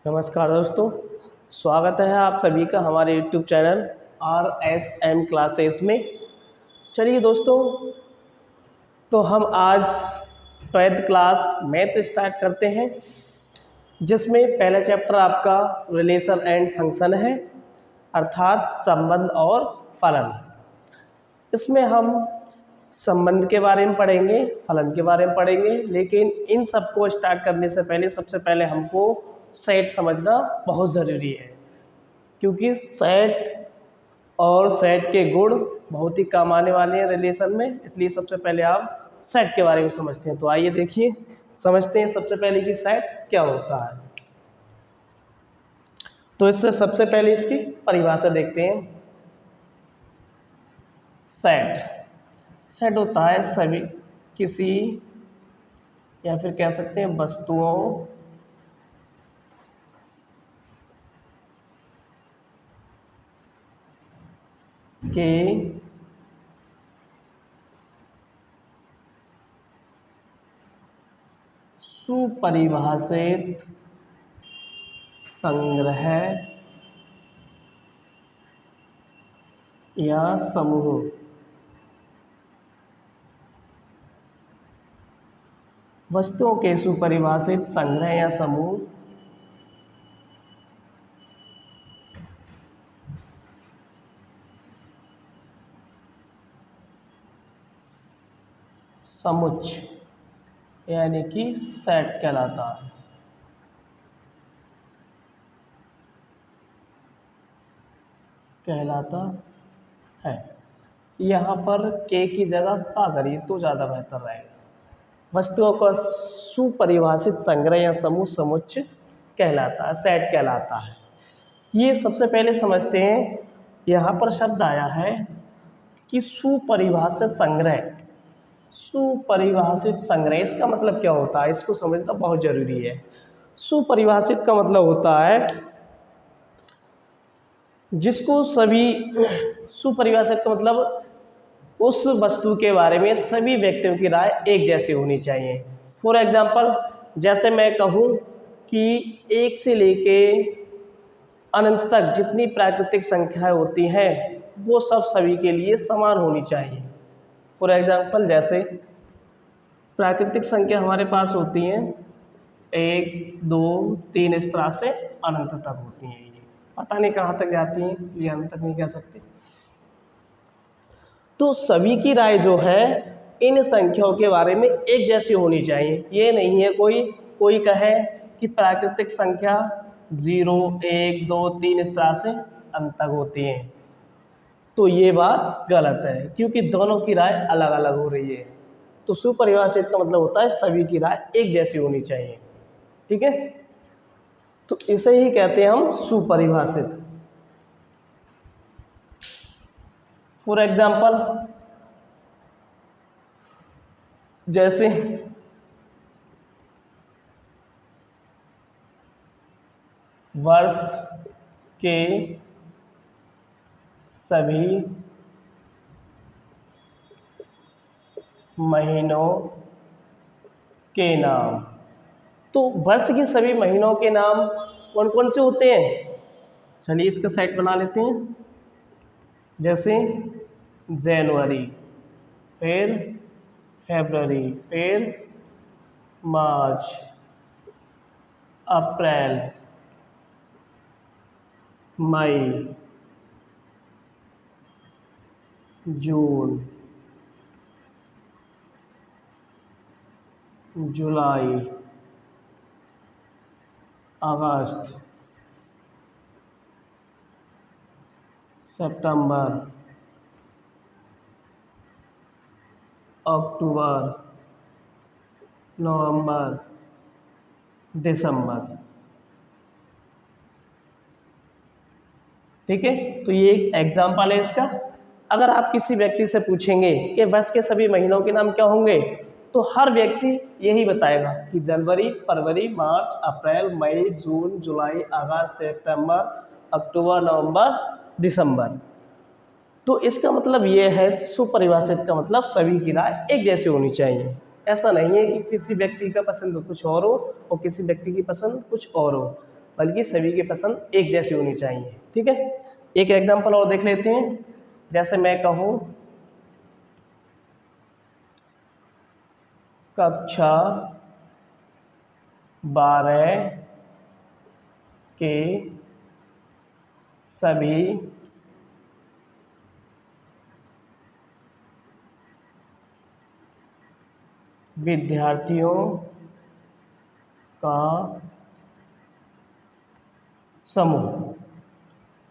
नमस्कार दोस्तों, स्वागत है आप सभी का हमारे यूट्यूब चैनल RSM क्लासेस में। चलिए दोस्तों, तो हम आज 12th क्लास मैथ स्टार्ट करते हैं, जिसमें पहला चैप्टर आपका रिलेशन एंड फंक्शन है, अर्थात संबंध और फलन। इसमें हम संबंध के बारे में पढ़ेंगे, फलन के बारे में पढ़ेंगे, लेकिन इन सब को स्टार्ट करने से पहले सबसे पहले हमको सेट समझना बहुत ज़रूरी है, क्योंकि सेट और सेट के गुण बहुत ही काम आने वाले हैं रिलेशन में। इसलिए सबसे पहले आप सेट के बारे में समझते हैं। तो आइए देखिए, समझते हैं सबसे पहले कि सेट क्या होता है। तो इससे सबसे पहले इसकी परिभाषा देखते हैं। सेट होता है सभी किसी या फिर कह सकते हैं वस्तुओं के सुपरिभाषित संग्रह या समूह। वस्तुओं के सुपरिभाषित संग्रह या समूह समुच्चय यानी कि सेट कहलाता है। यहाँ पर के की जगह का करिए तो ज़्यादा बेहतर रहेगा। वस्तुओं का सुपरिभाषित संग्रह या समूह समुच्चय कहलाता है, सेट कहलाता है। ये सबसे पहले समझते हैं। यहाँ पर शब्द आया है कि सुपरिभाषित संग्रह। सुपरिभाषित संग्रह, इसका मतलब क्या होता है, इसको समझना बहुत ज़रूरी है। सुपरिभाषित का मतलब होता है जिसको सभी, सुपरिभाषित का मतलब उस वस्तु के बारे में सभी व्यक्तियों की राय एक जैसी होनी चाहिए। फॉर एग्जाम्पल, जैसे मैं कहूँ कि 1 से लेके अनंत तक जितनी प्राकृतिक संख्याएं होती हैं वो सब सभी के लिए समान होनी चाहिए। फॉर एग्जाम्पल, जैसे प्राकृतिक संख्या हमारे पास होती हैं 1, 2, 3 इस तरह से अनंत तक होती हैं। ये पता नहीं कहाँ तक जाती हैं, इसलिए अनंत तक नहीं कह सकते। तो सभी की राय जो है इन संख्याओं के बारे में एक जैसी होनी चाहिए। ये नहीं है कोई कहे कि प्राकृतिक संख्या 0, 1, 2, 3 इस तरह से अंत तक होती हैं, तो ये बात गलत है, क्योंकि दोनों की राय अलग अलग हो रही है। तो सुपरिभाषित का मतलब होता है सभी की राय एक जैसी होनी चाहिए। ठीक है, तो इसे ही कहते हैं हम सुपरिभाषित। फॉर एग्जाम्पल, जैसे वर्ष के सभी महीनों के नाम। तो वर्ष के सभी महीनों के नाम कौन कौन से होते हैं, चलिए इसका सेट बना लेते हैं। जैसे जनवरी, फिर फरवरी, फिर मार्च, अप्रैल, मई, जून, जुलाई, अगस्त, सितंबर, अक्टूबर, नवंबर, दिसंबर। ठीक है, तो ये एक एग्जाम्पल है इसका। अगर आप किसी व्यक्ति से पूछेंगे कि वर्ष के सभी महीनों के नाम क्या होंगे, तो हर व्यक्ति यही बताएगा कि जनवरी, फरवरी, मार्च, अप्रैल, मई, जून, जुलाई, अगस्त, सितंबर, अक्टूबर, नवंबर, दिसंबर। तो इसका मतलब ये है, सुपरिभाषित का मतलब सभी की राय एक जैसी होनी चाहिए। ऐसा नहीं है कि किसी व्यक्ति का पसंद कुछ और हो और किसी व्यक्ति की पसंद कुछ और हो। बल्कि सभी की पसंद एक जैसी होनी चाहिए। ठीक है, एक एग्जांपल और देख लेते हैं। जैसे मैं कहूँ कक्षा 12 के सभी विद्यार्थियों का समूह,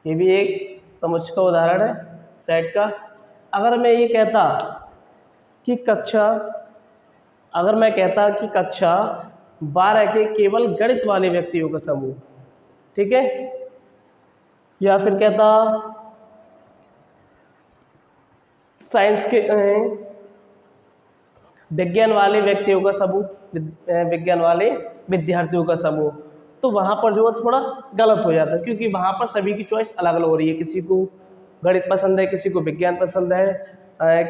ये भी एक समुच्चय का उदाहरण है सेट का। अगर मैं ये कहता कि कक्षा 12 के केवल गणित वाले व्यक्तियों का समूह, ठीक है, या फिर कहता साइंस के विज्ञान वाले व्यक्तियों का समूह, विज्ञान वाले विद्यार्थियों का समूह, तो वहाँ पर जो है थोड़ा गलत हो जाता है, क्योंकि वहाँ पर सभी की चॉइस अलग अलग हो रही है। किसी को गणित पसंद है, किसी को विज्ञान पसंद है,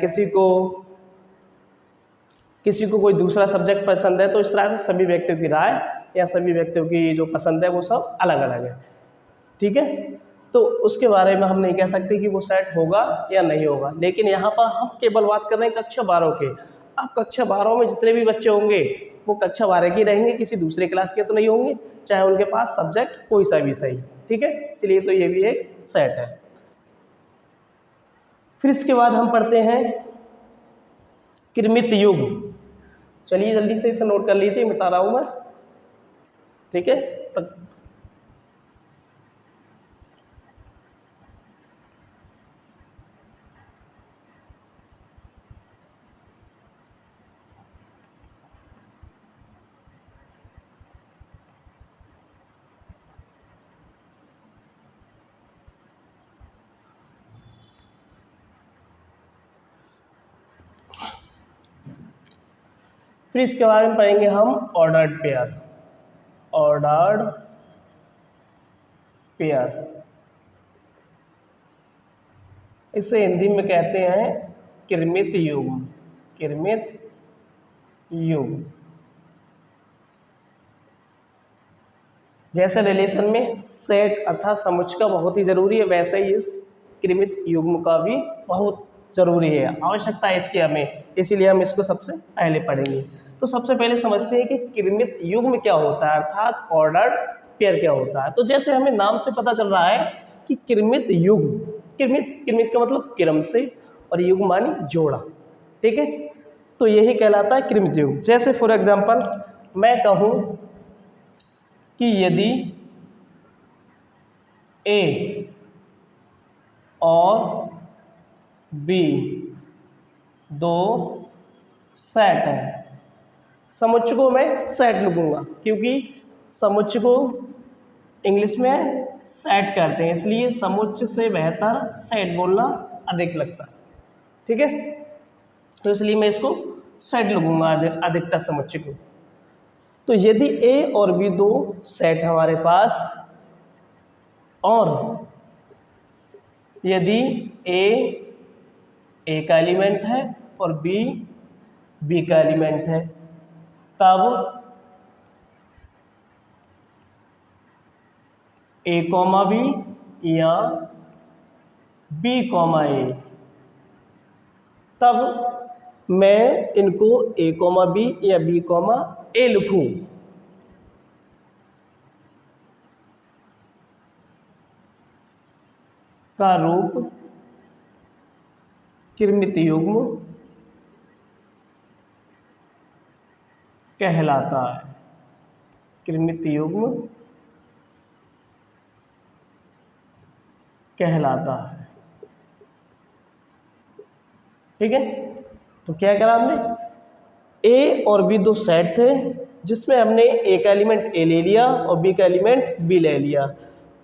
किसी को कोई दूसरा सब्जेक्ट पसंद है। तो इस तरह से सभी व्यक्तियों की राय या सभी व्यक्तियों की जो पसंद है वो सब अलग अलग है। ठीक है, तो उसके बारे में हम नहीं कह सकते कि वो सेट होगा या नहीं होगा। लेकिन यहाँ पर हम केवल बात कर रहे हैं कक्षा 12 के। अब कक्षा 12 में जितने भी बच्चे होंगे वो कक्षा 12 के रहेंगे, किसी दूसरे क्लास के तो नहीं होंगे, चाहे उनके पास सब्जेक्ट कोई सा भी सही। ठीक है, इसलिए तो ये भी एक सेट है। फिर इसके बाद हम पढ़ते हैं क्रमित युग्म। चलिए जल्दी से इसे नोट कर लीजिए, बता रहा हूँ मैं। ठीक है, फिर इसके बारे में पढ़ेंगे हम ऑर्डर्ड पेयर। ऑर्डर्ड पेयर, इसे हिंदी में कहते हैं क्रमित युग्म। क्रमित युग्म, जैसे रिलेशन में सेट अर्थात समुच्चय का बहुत ही जरूरी है, वैसे ही इस क्रमित युग्म का भी बहुत जरूरी है, आवश्यकता है इसकी हमें, इसीलिए हम इसको सबसे पहले पढ़ेंगे। तो सबसे पहले समझते हैं कि क्रमित युग्म क्या होता है, अर्थात ऑर्डर्ड पेयर क्या होता है। तो जैसे हमें नाम से पता चल रहा है कि क्रमित युग्म, क्रमित का मतलब क्रम से, और युग्म मानी जोड़ा। ठीक है, तो यही कहलाता है क्रमित युग्म। जैसे फॉर एग्जाम्पल मैं कहूँ कि यदि ए और बी दो सेट है, समुच्चय को मैं सेट लिखूंगा, क्योंकि समुच्चय को इंग्लिश में सेट करते हैं, इसलिए समुच्चय से बेहतर सेट बोलना अधिक लगता है। ठीक है, तो इसलिए मैं इसको सेट लिखूंगा अधिकतर समुच्चय को। तो यदि ए और बी दो सेट हमारे पास, और यदि ए का एलिमेंट है और बी का एलिमेंट है, तब ए कॉमा बी या बी कॉमा ए, तब मैं इनको ए कॉमा बी या बी कॉमा ए लिखूं। का रूप क्रमित युग्म कहलाता है। क्रमित युग्म कहलाता है। ठीक है, तो क्या करा हमने, ए और बी दो सेट थे जिसमें हमने ए का एलिमेंट ए ले लिया और बी का एलिमेंट बी ले लिया।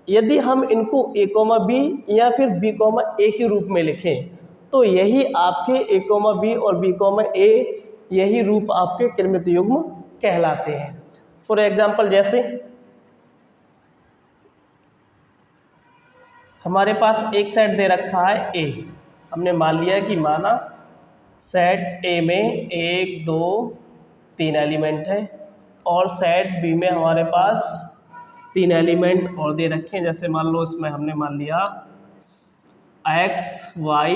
यदि हम इनको ए कॉमा बी या फिर बी कॉमा ए के रूप में लिखें, तो यही आपके ए कॉमा बी और बी कॉमा ए, यही रूप आपके क्रमित युग्म कहलाते हैं। फॉर एग्जाम्पल जैसे हमारे पास एक सेट दे रखा है ए, हमने मान लिया कि माना सेट ए में 1 2 3 एलिमेंट है, और सेट बी में हमारे पास 3 एलिमेंट और दे रखे हैं, जैसे मान लो इसमें हमने मान लिया x y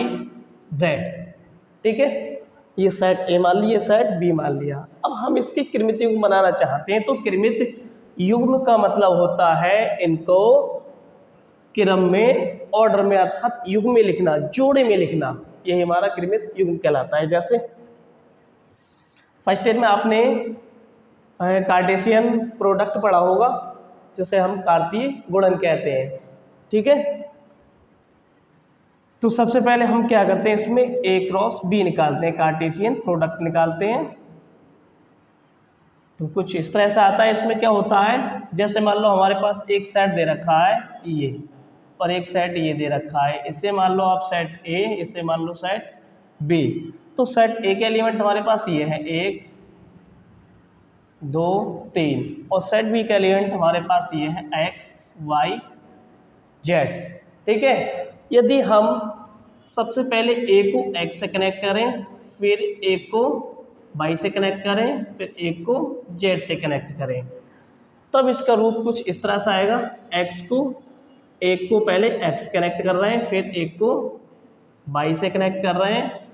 z, ठीक है, ये सेट ए मान लिया, सेट बी मान लिया। अब हम इसके कृमित युग्म बनाना चाहते हैं, तो कृमित युग्म का मतलब होता है इनको क्रम में, ऑर्डर में, अर्थात युग्म में लिखना, जोड़े में लिखना, यही हमारा कृमित युग्म कहलाता है। जैसे फर्स्ट ईयर में आपने कार्टेशियन प्रोडक्ट पढ़ा होगा, जिसे हम कार्तीय गुणन कहते हैं, ठीक है। तो सबसे पहले हम क्या करते हैं, इसमें ए क्रॉस बी निकालते हैं, कार्टेशियन प्रोडक्ट निकालते हैं। तो कुछ इस तरह से आता है। इसमें क्या होता है, जैसे मान लो हमारे पास एक सेट दे रखा है ये, और एक सेट ये दे रखा है, इसे मान लो आप सेट ए, इसे मान लो सेट बी। तो सेट ए के एलिमेंट हमारे पास ये है 1 2 3, और सेट बी का एलिमेंट हमारे पास ये है x y z, ठीक है। यदि हम सबसे पहले a को x से कनेक्ट करें, फिर a को y से कनेक्ट करें, फिर a को z से कनेक्ट करें, तब इसका रूप कुछ इस तरह से आएगा। x को एक को पहले x कनेक्ट कर रहे हैं, फिर एक को y से कनेक्ट कर रहे हैं,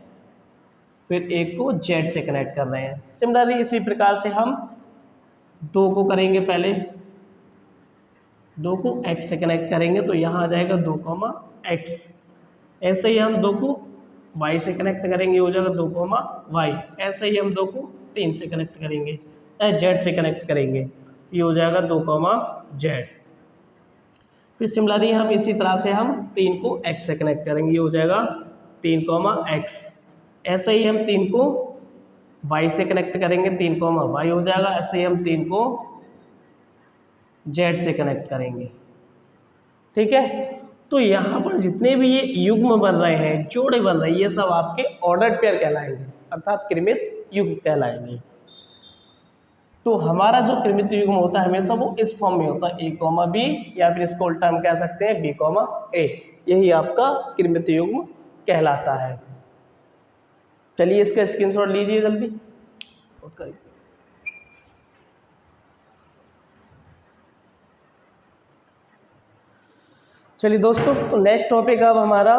फिर एक को z से कनेक्ट कर रहे हैं। सिमिलरली इसी प्रकार से हम 2 को करेंगे, पहले 2 को x से कनेक्ट करेंगे, तो यहाँ आ जाएगा 2, x। ऐसे ही हम 2 को y से कनेक्ट करेंगे, हो जाएगा 2, y। ऐसे ही हम 2 को 3 से कनेक्ट करेंगे, z से कनेक्ट करेंगे, ये हो जाएगा 2, z। फिर सिमिलरली हम इसी तरह से हम 3 को x से कनेक्ट करेंगे, ये हो जाएगा 3, x। ऐसे ही हम 3 को y से कनेक्ट करेंगे, 3, y हो जाएगा। ऐसे ही हम 3 को z से कनेक्ट करेंगे, ठीक है। तो यहाँ पर जितने भी ये युग्म बन रहे हैं, जोड़े बन रहे हैं, ये सब आपके ऑर्डर्ड पेयर कहलाएंगे, अर्थात कृमित युग्म कहलाएंगे। तो हमारा जो कृमित युग्म होता है हमेशा वो इस फॉर्म में होता है, a, b, या फिर इसको उल्टा हम कह सकते हैं b, a। यही आपका कृमित युग्म कहलाता है। चलिए इसका स्क्रीनशॉट लीजिए जल्दी। चलिए दोस्तों, तो नेक्स्ट टॉपिक अब हमारा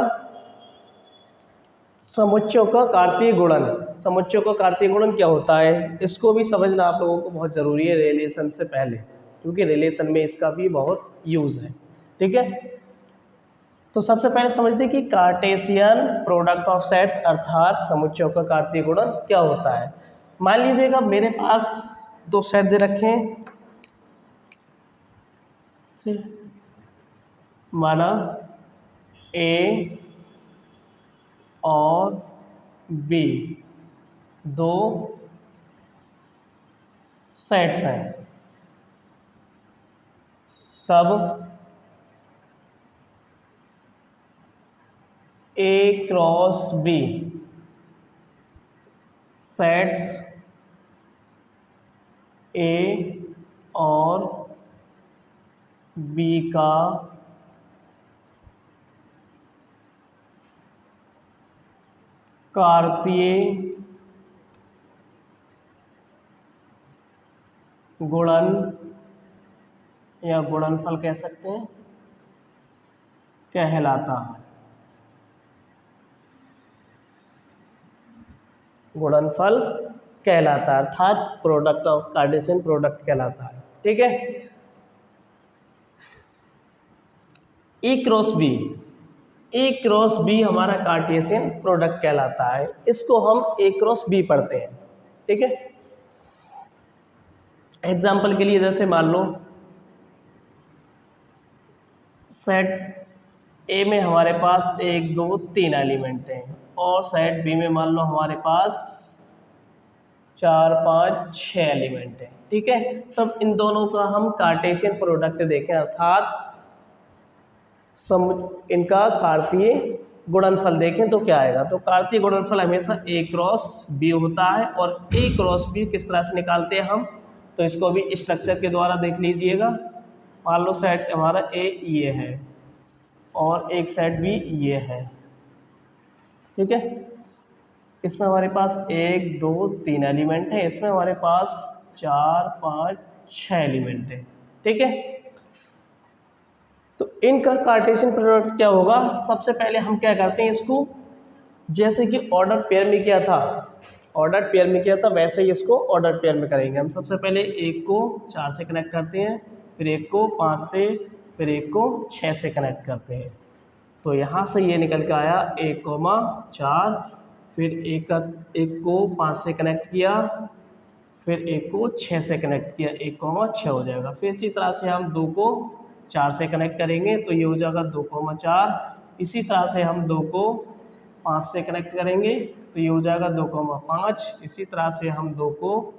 समुच्चयों का कार्तीय गुणन। समुच्चयों का कार्तीय गुणन क्या होता है, इसको भी समझना आप लोगों को बहुत ज़रूरी है रिलेशन से पहले, क्योंकि रिलेशन में इसका भी बहुत यूज़ है, ठीक है। तो सबसे पहले समझते कि कार्टेशियन प्रोडक्ट ऑफ सेट्स अर्थात समुच्चयों का कार्तीय गुणन क्या होता है। मान लीजिएगा मेरे पास 2 सेट दे रखे हैं, माना A और B 2 सेट्स हैं, तब A cross B sets A और B का कार्तीय गुणन या गुणनफल कह सकते हैं, कहलाता है। गुणनफल कहलाता है, अर्थात प्रोडक्ट ऑफ कार्टेशियन प्रोडक्ट कहलाता है, ठीक है। ए क्रॉस बी हमारा कार्टेशियन प्रोडक्ट कहलाता है, इसको हम ए क्रॉस बी पढ़ते हैं, ठीक है। एग्जाम्पल के लिए जैसे मान लो सेट ए में हमारे पास 1 2 3 एलिमेंट हैं, और सेट बी में मान लो हमारे पास 4 5 6 एलिमेंट हैं, ठीक है। तब इन दोनों का हम कार्टेशियन प्रोडक्ट देखें, अर्थात इनका कार्तीय गुणनफल देखें तो क्या आएगा। तो कार्तीय गुणनफल हमेशा ए क्रॉस बी होता है, और ए क्रॉस बी किस तरह से निकालते हैं हम, तो इसको भी स्ट्रक्चर के द्वारा देख लीजिएगा। मान लो सेट हमारा ए ये है और एक सेट बी ये है, ठीक है। इसमें हमारे पास 1 2 3 एलिमेंट है, इसमें हमारे पास 4 5 6 एलिमेंट है, ठीक है। तो इनका कार्टेशियन प्रोडक्ट क्या होगा, सबसे पहले हम क्या करते हैं इसको, जैसे कि ऑर्डर पेयर में किया था, वैसे ही इसको ऑर्डर पेयर में करेंगे हम। सबसे पहले एक को 4 से कनेक्ट करते हैं, फिर एक को 5 से, फिर एक को 6 से कनेक्ट करते हैं। तो यहाँ से ये निकल के आया 1,4, फिर एक को 5 से कनेक्ट किया, फिर एक को 6 से कनेक्ट किया, 1,6 हो जाएगा। फिर इसी तरह से हम 2 को 4 से कनेक्ट करेंगे तो ये हो जाएगा 2,4। इसी तरह से हम 2 को 5 से कनेक्ट करेंगे तो ये हो जाएगा 2,5। इसी तरह से हम 2 को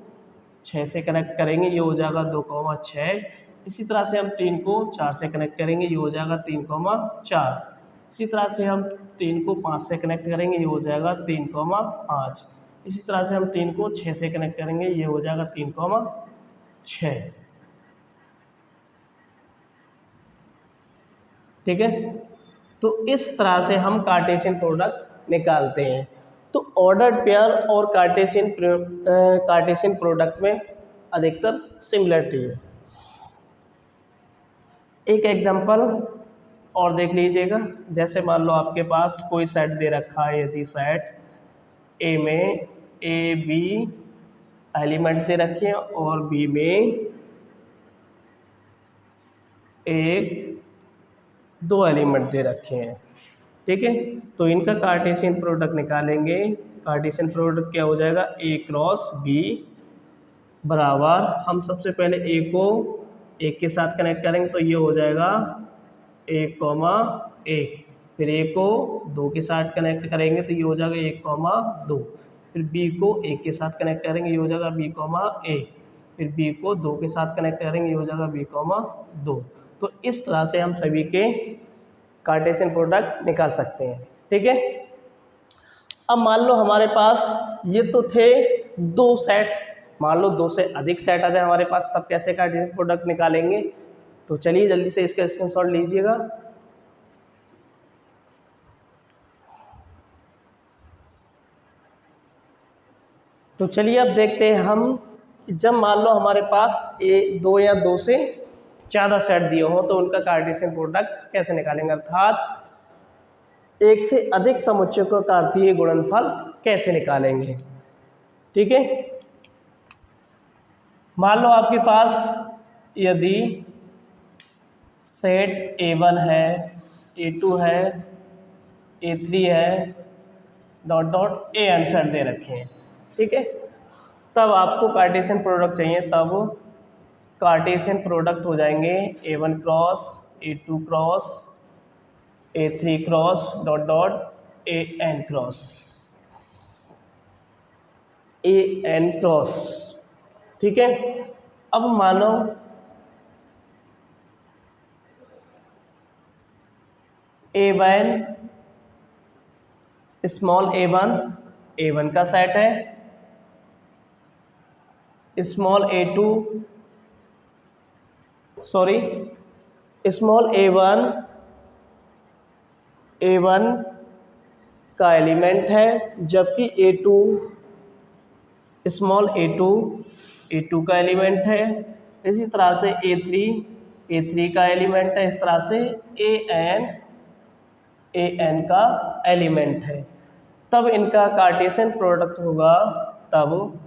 6 से कनेक्ट करेंगे, ये हो जाएगा 2,6। इसी तरह से हम 3 को 4 से कनेक्ट करेंगे, ये हो जाएगा 3,4। इसी तरह से हम 3 को 5 से कनेक्ट करेंगे, ये हो जाएगा 3,5। इसी तरह से हम 3 को 6 से कनेक्ट करेंगे, ये हो जाएगा 3,6। ठीक है, तो इस तरह से हम कार्टेशियन प्रोडक्ट निकालते हैं। तो ऑर्डर्ड पेयर और कार्टेशियन प्रोडक्ट में अधिकतर सिमिलरिटी है। एक एग्जांपल और देख लीजिएगा, जैसे मान लो आपके पास कोई सेट दे रखा है, यदि सेट ए में ए बी एलिमेंट दे रखे हैं और बी में एक 2 एलिमेंट दे रखे हैं। ठीक है, तो इनका कार्टेशियन प्रोडक्ट निकालेंगे। कार्टेशियन प्रोडक्ट क्या हो जाएगा, ए क्रॉस बी बराबर, हम सबसे पहले ए को 1 के साथ कनेक्ट करेंगे तो ये हो जाएगा 1,1। फिर ए को 2 के साथ कनेक्ट करेंगे तो ये हो जाएगा 1,2। फिर बी को 1 के साथ कनेक्ट करेंगे, ये हो जाएगा B,A। फिर बी को 2 के साथ कनेक्ट करेंगे, ये हो जाएगा B,2। तो इस तरह से हम सभी के कार्टेशियन प्रोडक्ट निकाल सकते हैं। ठीक है, अब मान लो हमारे पास ये तो थे 2 सेट, मान लो 2 से अधिक सेट आ जाए हमारे पास, तब कैसे कार्टेशियन प्रोडक्ट निकालेंगे। तो चलिए जल्दी से इसका स्क्रीनशॉट लीजिएगा। तो चलिए अब देखते हैं हम कि जब मान लो हमारे पास 2 या 2 से ज़्यादा सेट दिए हो तो उनका कार्टेशियन प्रोडक्ट कैसे निकालेंगे, अर्थात एक से अधिक समुच्चयों का कार्तीय गुणनफल कैसे निकालेंगे। ठीक है, मान लो आपके पास यदि सेट A1 है, A2 है, A3 है, डॉट डॉट AN सेट दे रखे हैं। ठीक है, तब आपको कार्टेशियन प्रोडक्ट चाहिए, तब कार्टेशियन प्रोडक्ट हो जाएंगे A1 cross A2 cross A3 cross dot dot AN cross AN cross. ठीक है, अब मानो A1 स्मॉल A1 का सेट है, स्मॉल A1 का एलिमेंट है, जबकि स्मॉल A2 का एलिमेंट है। इसी तरह से A3 का एलिमेंट है। इस तरह से AN का एलिमेंट है। तब इनका कार्टेशियन प्रोडक्ट होगा, तब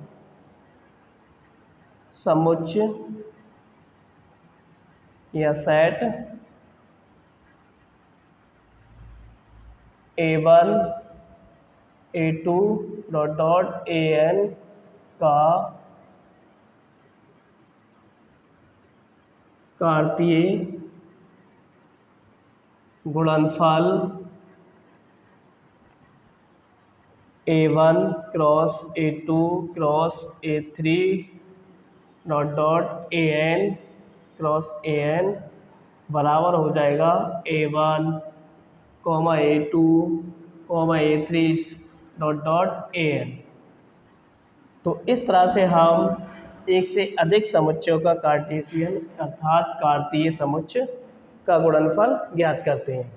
समुच्चय या set A1 A2 dot dot AN का कार्तीय गुणनफल A1 cross A2 cross A3 dot dot AN cross AN बराबर हो जाएगा A1 A2 A3 dot dot AN। तो इस तरह से हम एक से अधिक समुच्चयों का कार्टेशियन अर्थात कार्तीय समुच्चय का गुणनफल ज्ञात करते हैं।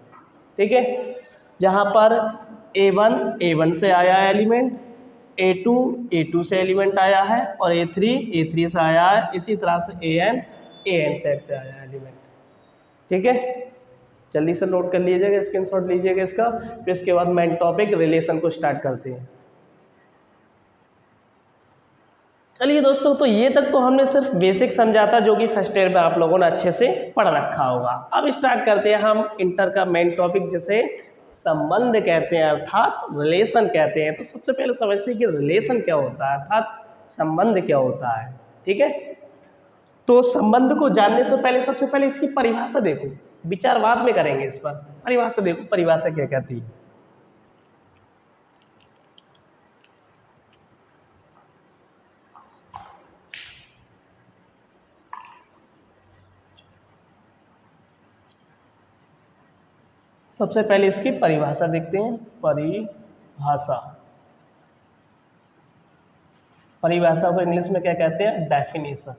ठीक है, जहाँ पर A1 से आया है एलिमेंट, A2 से एलिमेंट आया है और A3 से आया है। इसी तरह से AN सेट से आया है एलिमेंट। ठीक है, जल्दी से नोट कर लीजिएगा, स्क्रीनशॉट लीजिएगा इसका। फिर इसके बाद मेन टॉपिक रिलेशन को स्टार्ट करते हैं। चलिए दोस्तों, तो ये तक तो हमने सिर्फ बेसिक समझा था, जो कि फर्स्ट ईयर में आप लोगों ने अच्छे से पढ़ रखा होगा। अब स्टार्ट करते हैं हम इंटर का मेन टॉपिक, जिसे संबंध कहते हैं अर्थात रिलेशन कहते हैं। तो सबसे पहले समझते हैं कि रिलेशन क्या होता है अर्थात संबंध क्या होता है। ठीक है, तो संबंध को जानने से पहले सबसे पहले इसकी परिभाषा देखो, विचार बाद में करेंगे इस पर। परिभाषा देखो, परिभाषा क्या कहती है। सबसे पहले इसकी परिभाषा देखते हैं। परिभाषा, परिभाषा को इंग्लिश में क्या कहते हैं? डेफिनेशन।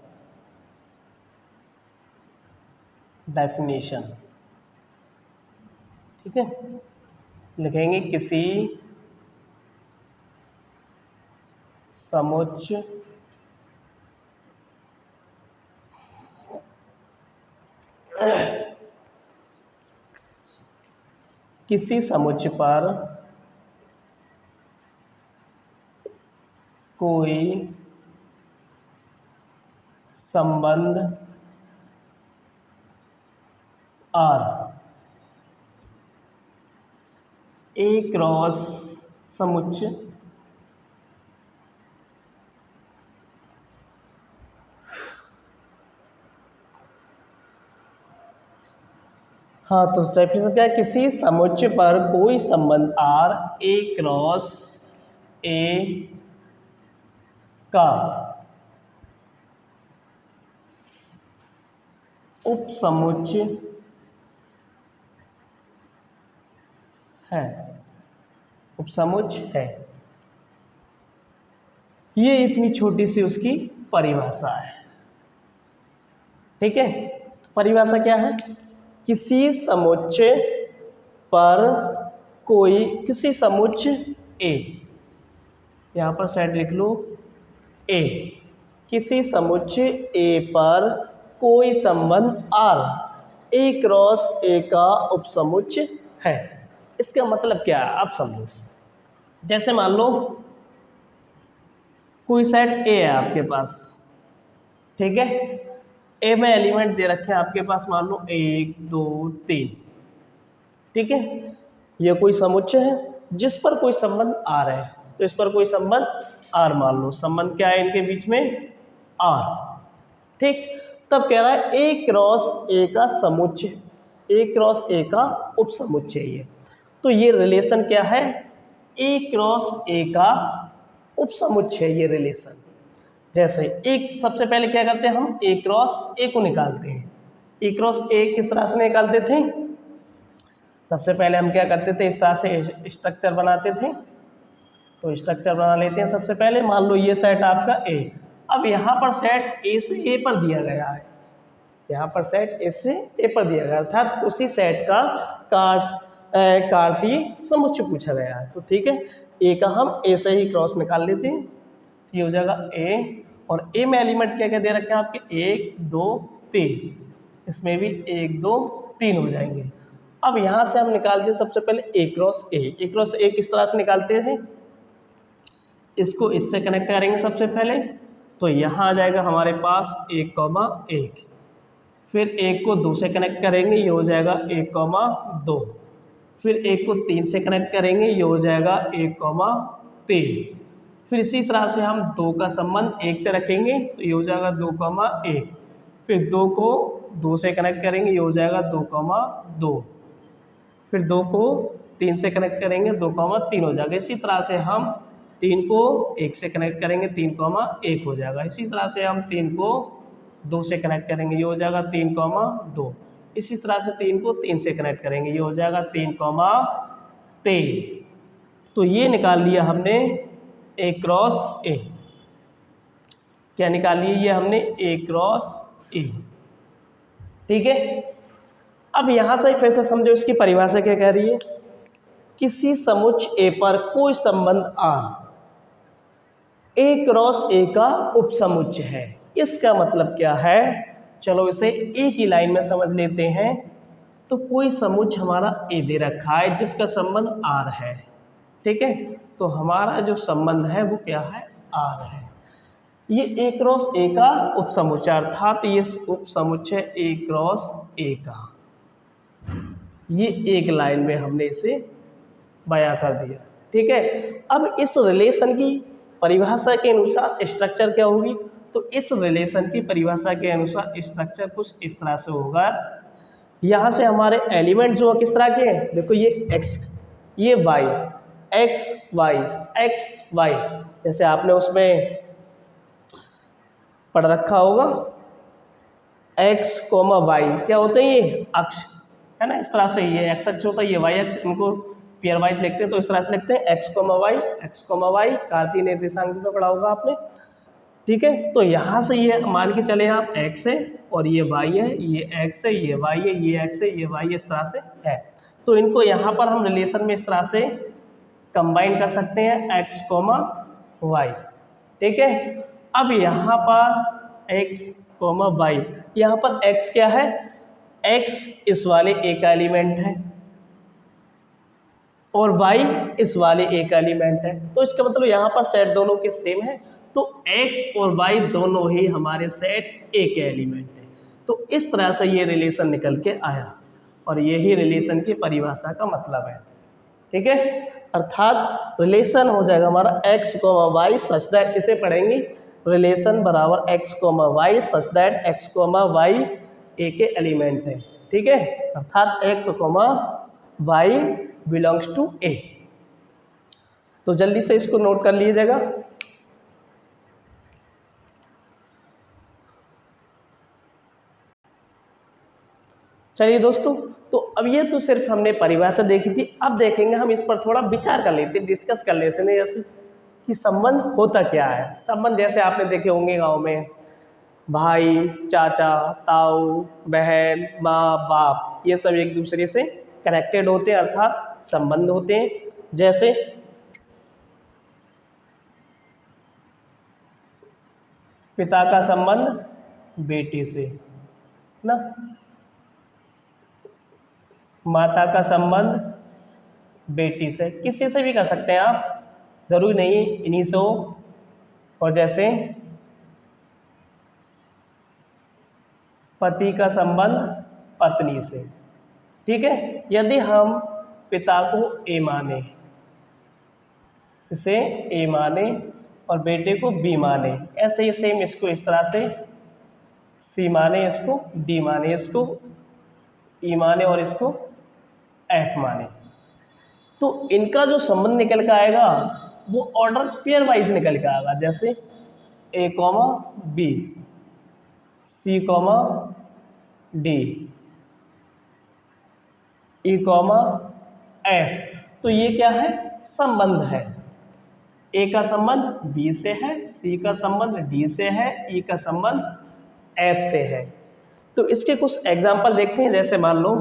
डेफिनेशन, ठीक है, लिखेंगे किसी समुच्चय पर कोई संबंध R A क्रॉस समुच्चय हाँ, तो डेफिनेशन क्या है? किसी समुच्चय पर कोई संबंध R A क्रॉस A का उपसमुच्चय है। उपसमुच्चय है, ये इतनी छोटी सी उसकी परिभाषा है। ठीक है, तो परिभाषा क्या है? किसी समुच्चय पर कोई, किसी समुच्चय A, यहाँ पर साइड लिख लो A, किसी समुच्चय A पर कोई संबंध R A क्रॉस A का उपसमुच्चय है। इसका मतलब क्या है आप समझो। जैसे मान लो कोई सेट A है आपके पास, ठीक है, ए में एलिमेंट दे रखे हैं आपके पास, मान लो 1 2 3, ठीक है, ये कोई समुच्चय है जिस पर कोई संबंध R है। तो इस पर कोई संबंध R मान लो, संबंध क्या है इनके बीच में? R। ठीक, तब कह रहा है A क्रॉस A का समुच्चय, A क्रॉस A का उपसमुच्चय ये। तो ये रिलेशन क्या है? A क्रॉस A का उपसमुच्चय ये रिलेशन। जैसे एक, सबसे पहले क्या करते हैं हम? A क्रॉस A को निकालते हैं। A क्रॉस A किस तरह से निकालते थे? सबसे पहले हम क्या करते थे? इस तरह से स्ट्रक्चर बनाते थे। तो स्ट्रक्चर बना लेते हैं सबसे पहले। मान लो ये सेट आपका A, अब यहाँ पर सेट A से A पर दिया गया है, यहाँ पर सेट A से A पर दिया गया, अर्थात उसी सेट का कार्तीय समुच्चय पूछा गया है। तो ठीक है, A का हम A से ही क्रॉस निकाल लेते हैं, ये हो जाएगा A। और A में एलिमेंट क्या क्या दे रखे हैं आपके? 1 2 3, इसमें भी 1 2 3 हो जाएंगे। अब यहाँ से हम निकालते हैं सबसे पहले A cross A। A cross A किस तरह से निकालते हैं? इसको इससे कनेक्ट करेंगे सबसे पहले, तो यहाँ आ जाएगा हमारे पास 1 1, फिर 1 को 2 से कनेक्ट करेंगे, ये हो जाएगा 1 2, फिर 1 को 3 से कनेक्ट करेंगे, ये हो जाएगा 1 3, फिर इसी तरह से हम 2 का संबंध 1 से रखेंगे, तो ये हो जाएगा 2 1, फिर 2 को 2 से कनेक्ट करेंगे, ये हो जाएगा 2 2, फिर 2 को 3 से कनेक्ट करेंगे, 2 3 हो जाएगा। इसी तरह से हम 3 को 1 से कनेक्ट करेंगे, 3 1 हो जाएगा। इसी तरह से हम 3 को 2 से कनेक्ट करेंगे, ये हो जाएगा 3 2, इसी तरह से 3 को 3 से कनेक्ट करेंगे, ये हो जाएगा 3 3। तो ये निकाल लिया हमने A क्रॉस A। क्या निकाल लिया ये हमने? A cross A। ठीक है, अब यहाँ से फिर से समझो इसकी परिभाषा क्या कह रही है। किसी समुच्चय A पर कोई संबंध R A क्रॉस A का उपसमुच्चय है। इसका मतलब क्या है? चलो इसे एक ही लाइन में समझ लेते हैं। तो कोई समुच्चय हमारा ए दे रखा है जिसका संबंध आर है, ठीक है। तो हमारा जो संबंध है वो क्या है, आर है। ये ए क्रॉस ए का उपसमुच्चय, अर्थात ये उपसमुच्चय ए क्रॉस ए का, ये एक लाइन में हमने इसे बयां कर दिया, ठीक है। अब इस रिलेशन की परिभाषा के अनुसार स्ट्रक्चर क्या होगी, तो इस रिलेशन की परिभाषा के अनुसार स्ट्रक्चर कुछ इस तरह से होगा। यहाँ से हमारे एलिमेंट जो किस तरह के हैं, देखो ये x, ये y, x y x y, जैसे आपने उसमें पढ़ रखा होगा x, y क्या होते हैं, ये अक्ष है ना। इस तरह से ये x अक्ष होता है, ये y अक्ष, इनको पेयर वाइज लिखते हैं तो इस तरह से लिखते हैं x, y कार्तीय निर्देशांक में पढ़ा होगा आपने, ठीक है। तो यहाँ से ये मान के चले आप x है और ये y है, ये x है, ये y है, ये x है, ये y है, इस तरह से है। तो इनको यहाँ पर हम रिलेशन में इस तरह से कंबाइन कर सकते हैं x, y, ठीक है। अब यहाँ पर x, y, यहाँ पर x क्या है, x इस वाले ए का एलिमेंट है और y इस वाले ए का एलिमेंट है, तो इसका मतलब यहाँ पर सेट दोनों के सेम है, तो x और y दोनों ही हमारे सेट ए के एलिमेंट है। तो इस तरह से ये रिलेशन निकल के आया और यही रिलेशन की परिभाषा का मतलब है, ठीक है। अर्थात रिलेशन हो जाएगा हमारा x, y सच दैट, इसे पढ़ेंगे रिलेशन बराबर x, y such that x, y ए के एलिमेंट है, ठीक है। अर्थात x, y बिलोंग्स टू ए। तो जल्दी से इसको नोट कर लीजिएगा। चलिए दोस्तों, तो अब ये तो सिर्फ हमने परिभाषा देखी थी, अब देखेंगे हम इस पर थोड़ा विचार कर लेते हैं, डिस्कस कर लेते हैं जैसे कि संबंध होता क्या है। संबंध जैसे आपने देखे होंगे गांव में भाई, चाचा, ताऊ, बहन, माँ, बाप, ये सब एक दूसरे से कनेक्टेड होते हैं, अर्थात संबंध होते हैं। जैसे पिता का संबंध बेटे से ना, माता का संबंध बेटी से, किसी से भी कर सकते हैं आप, जरूरी नहीं इन्हीं से हो। और जैसे पति का संबंध पत्नी से, ठीक है। यदि हम पिता को ए माने, इसे ए माने और बेटे को बी माने, ऐसे ही सेम इसको इस तरह से सी माने, इसको डी माने, इसको ई माने और इसको एफ माने, तो इनका जो संबंध निकल के आएगा वो ऑर्डर पेयर वाइज निकल के आएगा। जैसे ए comma B, C comma D, ई कॉमा एफ, तो ये क्या है, संबंध है। ए का संबंध बी से है, सी का संबंध डी से है, ई का संबंध एफ से है। तो इसके कुछ एग्जाम्पल देखते हैं। जैसे मान लो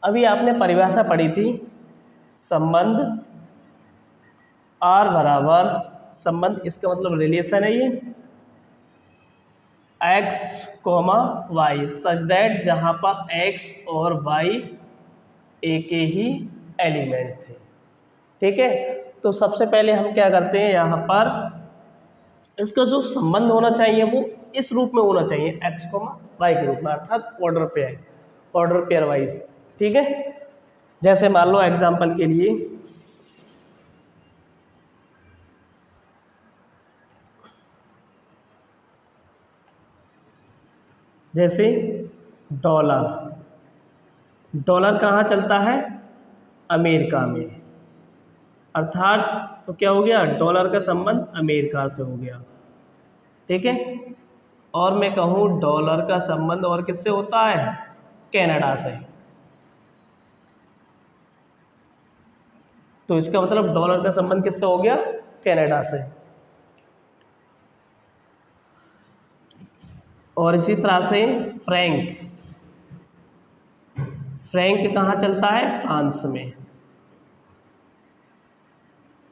अभी आपने परिभाषा पढ़ी थी, संबंध आर बराबर संबंध, इसका मतलब रिलेशन है ये x, y सच दैट जहाँ पर x और y ए के ही एलिमेंट थे, ठीक है। तो सबसे पहले हम क्या करते हैं, यहाँ पर इसका जो संबंध होना चाहिए वो इस रूप में होना चाहिए, x, y के रूप में, अर्थात ऑर्डर पेयर वाइज, ठीक है। जैसे मान लो एग्जाम्पल के लिए जैसे डॉलर कहाँ चलता है, अमेरिका में, अर्थात तो क्या हो गया, डॉलर का संबंध अमेरिका से हो गया, ठीक है। और मैं कहूँ डॉलर का संबंध और किससे होता है, कनाडा से, तो इसका मतलब डॉलर का संबंध किससे हो गया, कनाडा से। और इसी तरह से फ्रैंक कहाँ चलता है, फ्रांस में,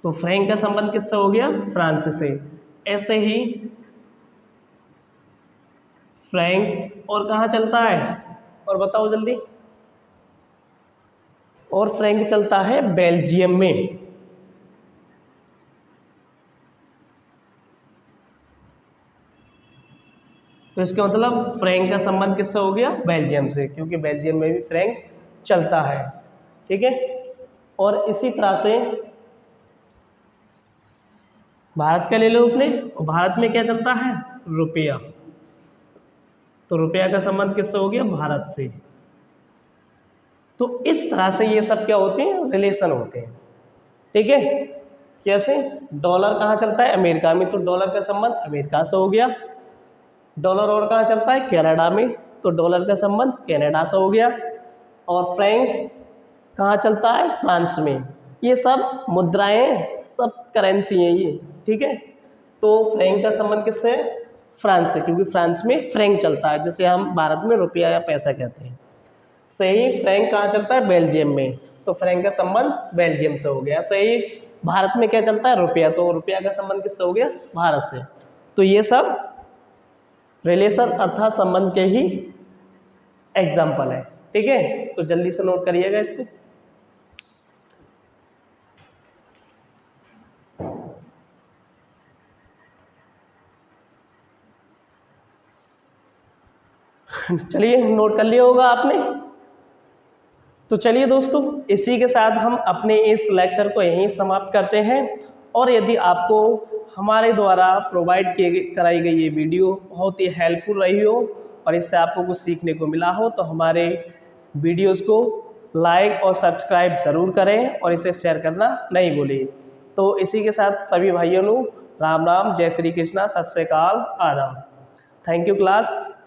तो फ्रैंक का संबंध किससे हो गया? फ्रांस से। ऐसे ही फ्रैंक और कहाँ चलता है? और बताओ जल्दी। और फ्रैंक चलता है बेल्जियम में। तो इसका मतलब फ्रैंक का संबंध किससे हो गया? बेल्जियम से, क्योंकि बेल्जियम में भी फ्रैंक चलता है। ठीक है। और इसी तरह से भारत का ले लो अपने, और भारत में क्या चलता है? रुपया। तो रुपया का संबंध किससे हो गया? भारत से। तो इस तरह से ये सब क्या होते हैं? रिलेशन होते हैं। ठीक है। कैसे? डॉलर कहाँ चलता है? अमेरिका में, तो डॉलर का संबंध अमेरिका से हो गया। डॉलर और कहाँ चलता है? कनाडा में, तो डॉलर का संबंध कनाडा से हो गया। और फ्रैंक कहाँ चलता है? फ्रांस में। ये सब मुद्राएं, सब करेंसी हैं ये। ठीक है। तो फ्रैंक का संबंध किससे है? फ्रांस से, क्योंकि फ्रांस में फ्रैंक चलता है, जैसे हम भारत में रुपया या पैसा कहते हैं। सही। फ्रैंक कहाँ चलता है? बेल्जियम में, तो फ्रैंक का संबंध बेल्जियम से हो गया। सही। भारत में क्या चलता है? रुपया, तो रुपया का संबंध किससे हो गया? भारत से। तो ये सब रिलेशन अर्थात संबंध के ही एग्जाम्पल है। ठीक है। तो जल्दी से नोट करिएगा इसको। चलिए, नोट कर लिया होगा आपने। तो चलिए दोस्तों, इसी के साथ हम अपने इस लेक्चर को यहीं समाप्त करते हैं। और यदि आपको हमारे द्वारा प्रोवाइड कराई गई ये वीडियो बहुत ही हेल्पफुल रही हो और इससे आपको कुछ सीखने को मिला हो, तो हमारे वीडियोस को लाइक और सब्सक्राइब ज़रूर करें और इसे शेयर करना नहीं भूलें। तो इसी के साथ सभी भाइयों को राम राम, जय श्री कृष्णा, सत श्री अकाल, आदाब। Thank you class.